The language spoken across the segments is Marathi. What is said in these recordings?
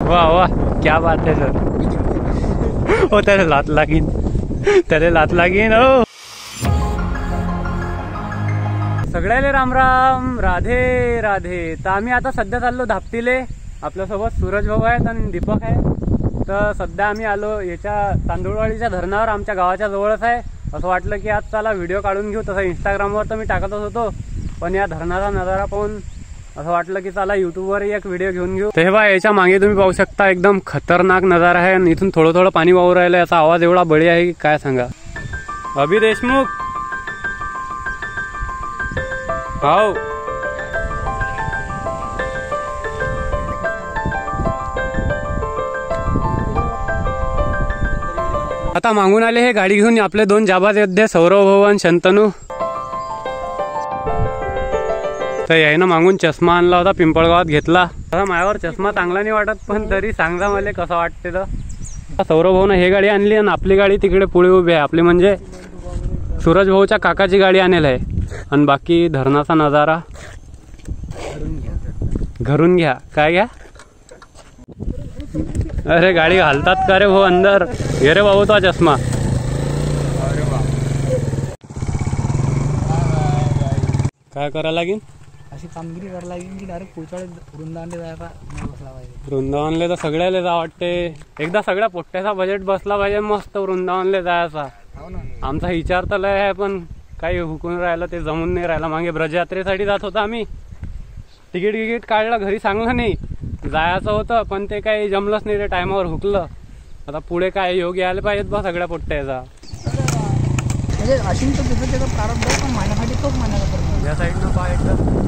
वाह वाह, क्या बात है सर. हो त्याला लात लागीन, त्याला लात लागीन. हो सगळ्याले राम राम, राधे राधे. तर आम्ही आता सध्या चाललो धापटीले. आपल्यासोबत सूरज भाऊ आहेत आणि दीपक आहे. तर सध्या आम्ही आलो याच्या तांदूळवाडीच्या धरणावर, आमच्या गावाच्या जवळच आहे. असं वाटलं की आज चला व्हिडिओ काढून घेऊ. तसं इंस्टाग्रामवर तर मी टाकतच होतो, पण या धरणाचा नजारा पाहून असं वाटलं की चला युट्यूबवर एक व्हिडिओ घेऊन घेऊ. तेव्हा याच्या मागे तुम्ही पाहू शकता एकदम खतरनाक नजारा आहे. आणि इथून थोडं थोडं पाणी वाहू राहिलं. याचा आवाज एवढा बळी आहे की काय सांगा. अभि देशमुख हाव. आता मागून आले हे गाडी घेऊन आपले दोन जाबाज योद्धे सौरव भाऊ आणि शंतनू. तर यायनं मागून चष्मा आणला होता, पिंपळगावात घेतला. आता माझ्यावर चष्मा चांगला नाही वाटत, पण तरी सांगा मला कसं वाटते. तर सौरव भाऊनं हे गाडी आणली आणि आपली गाडी तिकडे पुढे उभी आहे. आपली म्हणजे सूरज भाऊच्या काकाची गाडी आणेल आहे. आणि बाकी धरणाचा नजारा घरून घ्या. काय घ्या? अरे गाडी घालतात का रे भाऊ अंदर? घे रे भाऊ तो चष्मा. काय करा लागेल? अशी कामगिरी करायला लागेल की डायरेक्ट पुढच्या वृंदावनला जायचा बसला पाहिजे. वृंदावनला तर सगळ्याला जा वाटते. एकदा सगळ्या पोट्ट्याचा बजेट बसला पाहिजे मस्त वृंदावनला जायचा. आमचा विचार तर लय आहे, पण काही हुकून राहिलं ते जमून नाही राहिलं. मागे ब्रजयात्रेसाठी जात होता आम्ही. तिकीट काढलं, घरी सांगलं नाही. जायचं होतं पण ते काही जमलंच नाही, ते टायमावर हुकलं. आता पुढे काय योग यायला पाहिजेत बा सगळ्या पोट्ट्याचा. म्हणजे अशी तर त्याचा प्रारंभ आहे, पण माझ्यासाठी तोच मानायला या साईडनं पाहायचं.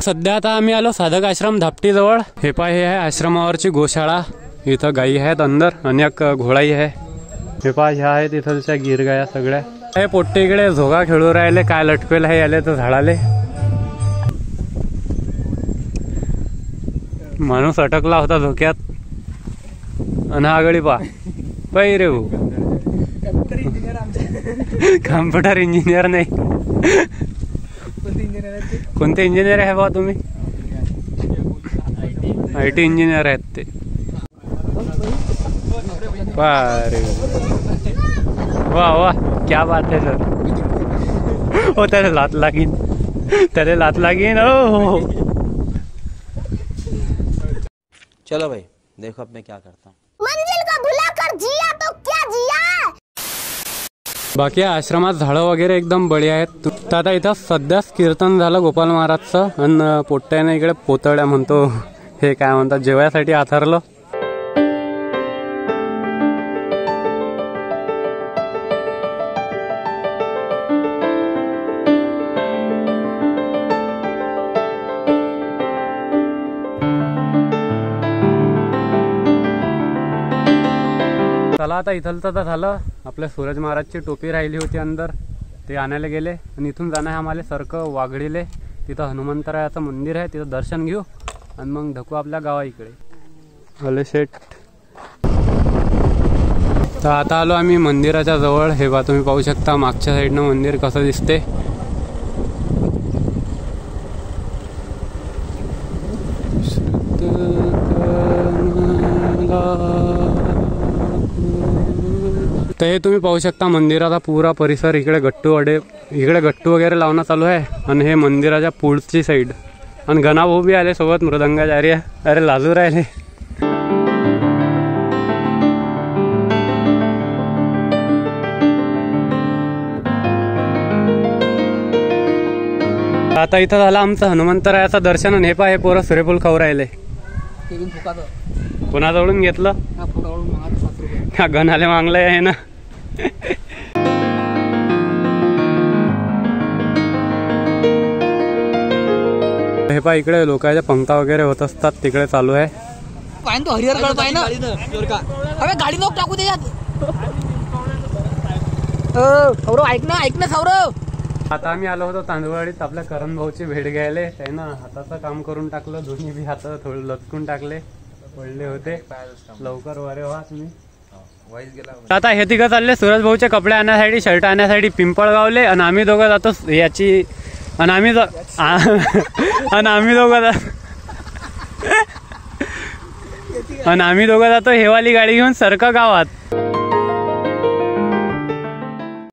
सध्या आता आम्ही आलो साधक आश्रम धापटी जवळ. हे पाय हे आहे आश्रमावरची गोशाळा. इथं गायी आहेत अंदर, अनेक घोडाई आहे. हे पाय ह्या आहेत इथलच्या गिरगाया सगळ्या. हे पोट्टे इकडे झोगा खेळू राहिले. काय लटकेल आहे याले तर झाडाले. माणूस अटकला होता धोक्यात. आणि हा गडी पा पाहि रे भाऊ, कम्प्युटर इंजिनियर नाही. कोणते इंजिनियर आहे बा तुम्ही? IT इंजिनियर आहेत ते. अरे वाह वाह, क्या बात है सर. हो त्याला लात लागीन, त्याला लात लागीन. हो चलो भाई देखो अब मैं क्या करता हूँ. मंजिल को भुलाकर जिया तो क्या जिया. बाकी आश्रमात झाडं वगैरे एकदम बळी आहेत. तर आता इथं सध्याच कीर्तन झालं गोपाल महाराजचं. आणि पोट्ट्याने इकडे पोतळ्या म्हणतो हे काय म्हणतात जेवायसाठी आथरलं. चला आता इथलचं तर झालं. आपल्या सूरज महाराजची टोपी राहिली होती अंदर, ते आणायला गेले. आणि इथून जाणं आहे आम्हाला सरकं वाघडीले. तिथं हनुमंतरायाचं मंदिर आहे, तिथं दर्शन घेऊ आणि मग धकू आपल्या गावा इकडे. हले शेट. तर आता आलो आम्ही मंदिराच्या जवळ. हे बा तुम्ही पाहू शकता मागच्या साईडनं मंदिर कसं दिसते. तर हे तुम्ही पाहू शकता मंदिराचा पुरा परिसर. इकडे गट्टू वगैरे लावणं चालू आहे. आणि हे मंदिराच्या पुढची साईड. आणि गणाभाऊ बी आले सोबत मृदंगाचार्य. अरे लाजू राहिले. आता इथं झालं आमचं हनुमंतरायाचं दर्शन. आणि हे पहा हे पोरं सूर्यफूल खाऊ राहिले. कोणाजवळून घेतलं? का गणाले मागलंय आहे ना. हे पहा इकडे लोकांच्या पंक्ता वगैरे होत असतात, तिकडे चालू आहे. तो हरिहरगड पाहिजे ना. अरे गाडी नको टाकू त्याच्यात. सौरव ऐक ना सौरव. आता आम्ही आलो होतो तांदूळवाडीत आपल्या करण भाऊची भेट घ्यायला. त्यानं हाताचं काम करून टाकलं. दोन्ही बी हात थोडे लचकून टाकले, पडले होते. लवकर वरे व्हा तुम्ही. आता हे तिघं चालले सूरज भाऊचे कपडे आणण्यासाठी, शर्ट आणण्यासाठी पिंपळगावले. आणि आम्ही दोघं जातो याची. आणि आम्ही दोघं आणि आम्ही दोघं जातो हेवाली गाडी घेऊन सरका गावात.